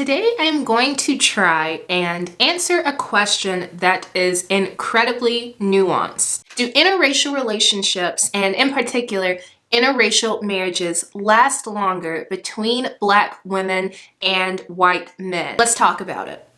Today I'm going to try and answer a question that is incredibly nuanced. Do interracial relationships, and in particular interracial marriages, last longer between Black women and white men? Let's talk about it.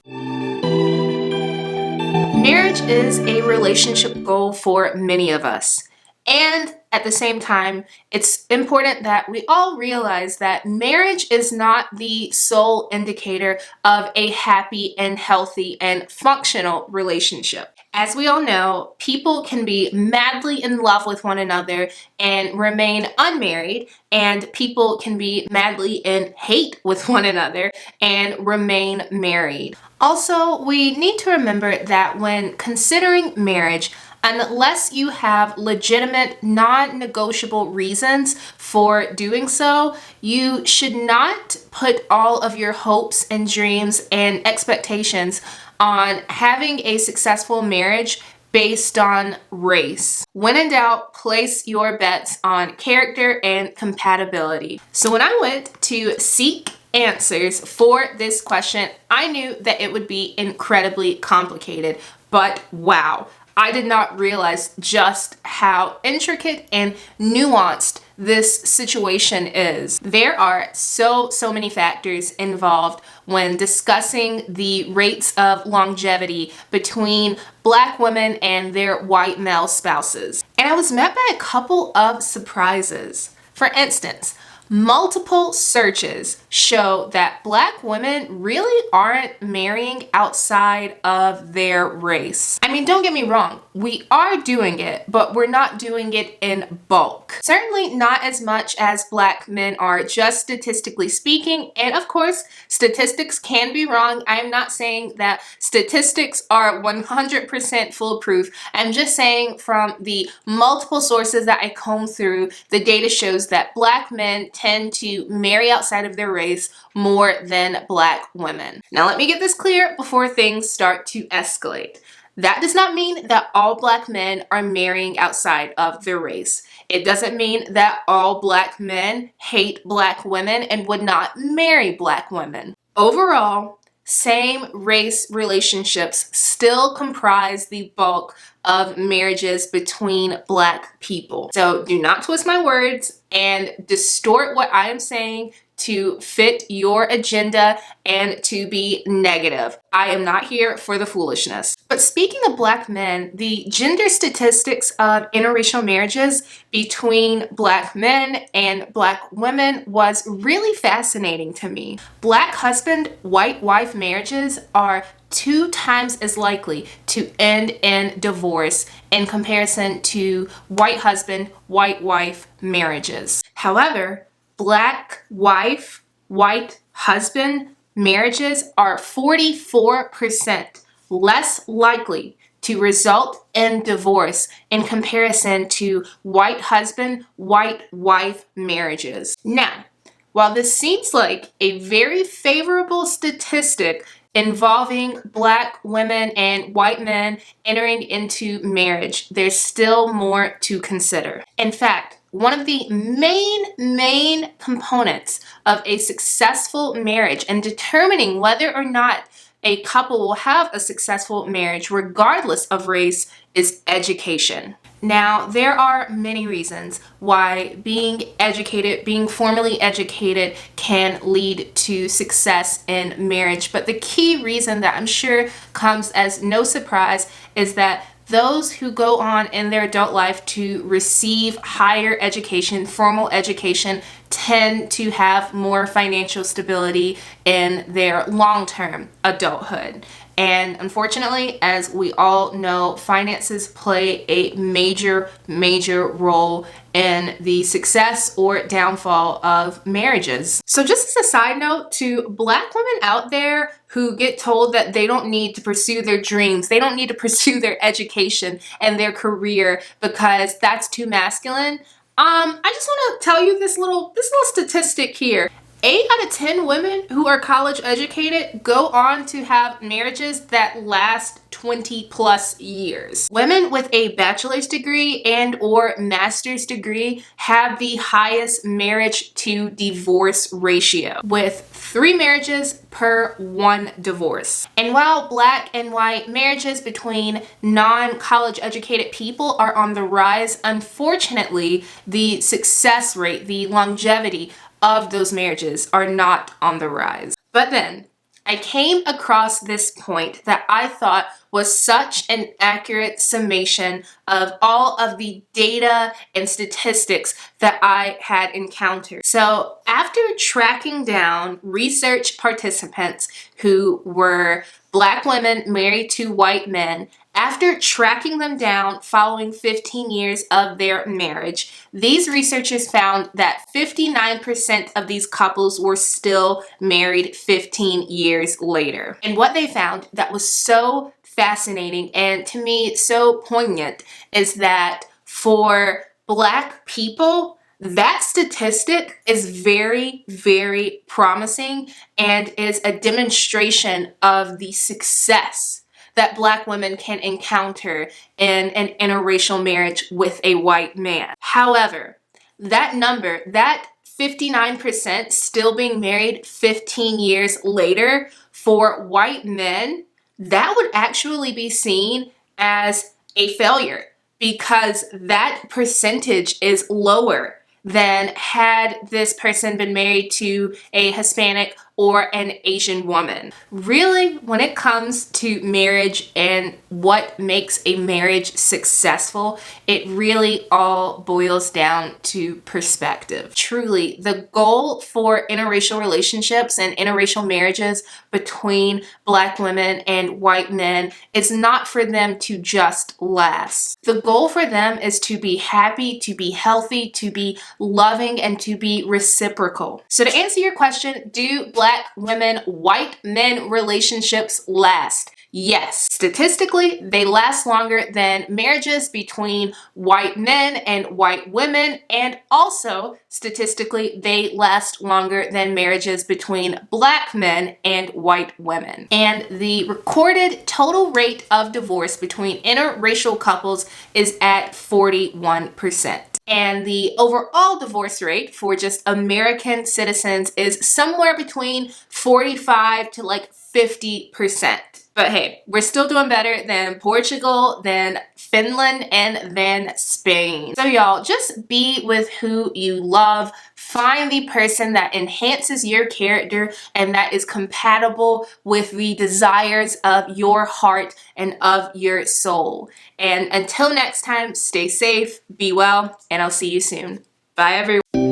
Marriage is a relationship goal for many of us. And at the same time, it's important that we all realize that marriage is not the sole indicator of a happy and healthy and functional relationship. As we all know, people can be madly in love with one another and remain unmarried, and people can be madly in hate with one another and remain married. Also, we need to remember that when considering marriage, unless you have legitimate, non-negotiable reasons for doing so, you should not put all of your hopes and dreams and expectations on having a successful marriage based on race. When in doubt, place your bets on character and compatibility. So when I went to seek answers for this question, I knew that it would be incredibly complicated, but wow. I did not realize just how intricate and nuanced this situation is. There are so many factors involved when discussing the rates of longevity between Black women and their white male spouses. And I was met by a couple of surprises. For instance, multiple searches show that Black women really aren't marrying outside of their race. I mean, don't get me wrong, we are doing it, but we're not doing it in bulk. Certainly not as much as Black men are, just statistically speaking. And of course, statistics can be wrong. I'm not saying that statistics are 100% foolproof. I'm just saying from the multiple sources that I comb through, the data shows that Black men tend to marry outside of their race more than Black women. Now, let me get this clear before things start to escalate. That does not mean that all Black men are marrying outside of their race. It doesn't mean that all Black men hate Black women and would not marry Black women. Overall, same race relationships still comprise the bulk of marriages between Black people. So do not twist my words and distort what I am saying to fit your agenda and to be negative. I am not here for the foolishness. But speaking of Black men, the gender statistics of interracial marriages between Black men and Black women was really fascinating to me. Black husband, white wife marriages are 2 times as likely to end in divorce in comparison to white husband, white wife marriages. However, Black wife, white husband marriages are 44% less likely to result in divorce in comparison to white husband, white wife marriages. Now, while this seems like a very favorable statistic involving Black women and white men entering into marriage, there's still more to consider. In fact, one of the main components of a successful marriage and determining whether or not a couple will have a successful marriage regardless of race is education. Now, there are many reasons why being educated, being formally educated can lead to success in marriage. But the key reason that I'm sure comes as no surprise is that those who go on in their adult life to receive higher education, formal education, tend to have more financial stability in their long-term adulthood. And unfortunately, as we all know, finances play a major role in the success or downfall of marriages. So just as a side note to Black women out there who get told that they don't need to pursue their dreams, they don't need to pursue their education and their career because that's too masculine, I just want to tell you this little statistic here. 8 out of 10 women who are college educated go on to have marriages that last 20 plus years. Women with a bachelor's degree and or master's degree have the highest marriage to divorce ratio, with 3 marriages per 1 divorce. And while Black and white marriages between non-college educated people are on the rise, unfortunately, the success rate, the longevity of those marriages are not on the rise. But then I came across this point that I thought was such an accurate summation of all of the data and statistics that I had encountered. So after tracking down research participants who were Black women married to white men, after tracking them down following 15 years of their marriage, these researchers found that 59% of these couples were still married 15 years later. And what they found that was so fascinating and to me so poignant is that for Black people, that statistic is very, very promising and is a demonstration of the success that Black women can encounter in an interracial marriage with a white man. However, that number, that 59% still being married 15 years later for white men, that would actually be seen as a failure because that percentage is lower than had this person been married to a Hispanic or an Asian woman. Really, when it comes to marriage and what makes a marriage successful, it really all boils down to perspective. Truly, the goal for interracial relationships and interracial marriages between Black women and white men is not for them to just last. The goal for them is to be happy, to be healthy, to be loving, and to be reciprocal. So to answer your question, do Black women, white men relationships last? Yes. Statistically, they last longer than marriages between white men and white women, and also statistically, they last longer than marriages between Black men and white women. And the recorded total rate of divorce between interracial couples is at 41%. And the overall divorce rate for just American citizens is somewhere between 45 to like 50%. But hey, we're still doing better than Portugal, than Finland, and than Spain. So y'all, just be with who you love. Find the person that enhances your character and that is compatible with the desires of your heart and of your soul. And until next time, stay safe, be well, and I'll see you soon. Bye, everyone.